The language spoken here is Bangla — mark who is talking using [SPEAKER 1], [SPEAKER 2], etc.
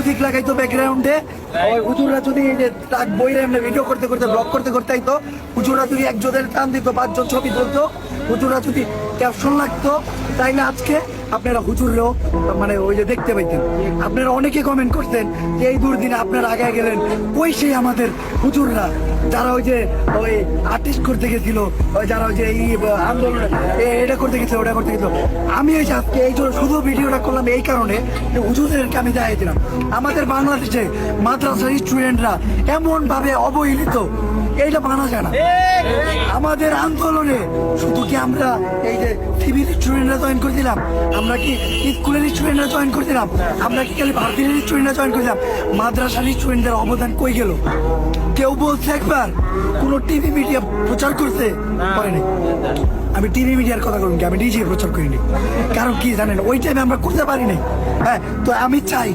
[SPEAKER 1] মিউজিক লাগাইতো ব্যাকগ্রাউন্ডে, ওই হুজুররা যদি বইরে এমনি ভিডিও করতে করতে ব্লগ করতে করতে আইতো, হুজুররা যদি একজনের টান দিত, 5 জন ছবি তুলতো, হুজুররা যদি ক্যাপশন লাগতো, তাইলে আজকে আপনারা হুজুররাও মানে ওই যে দেখতে পাইতেন। আপনারা অনেকে কমেন্ট করতেন যে এই দুর্দিনে আপনারা আগে গেলেন, ওই সেই আমাদের হুজুররা যারা ওই যে ওই আর্টিস্ট করতে গেছিল, ওই যারা ওই যে এই আন্দোলন এটা করতে গেছিল, ওটা করতে গেছিল। আমি এই যে আজকে এই জন্য শুধু ভিডিওটা করলাম এই কারণে যে হুজুরদেরকে আমি দেখাইছিলাম আমাদের বাংলাদেশে মাদ্রাসার স্টুডেন্টরা এমন ভাবে অবহেলিত, এইটা মানা যায় না। আমাদের আন্দোলনে শুধু কি আমরা এই যে সিভিল স্টুডেন্টরা জয়েন করে দিলাম, আমরা কি স্কুলের স্টুডেন্টরা জয়েন করে দিলাম, আমরা কি খালি ভারতীয় স্টুডেন্টরা জয়েন করে দিলাম? মাদ্রাসার স্টুডেন্টদের অবদান কই গেল? কেউ বলছে একবার? কোন টিভি মিডিয়া প্রচার করতে পারেনি? আমি টিভি মিডিয়ার কথা বলুন কি, আমি নিজে প্রচার করিনি। কারণ কি জানেন, ওই টাইমে আমরা করতে পারি নাই। হ্যাঁ, তো আমি চাই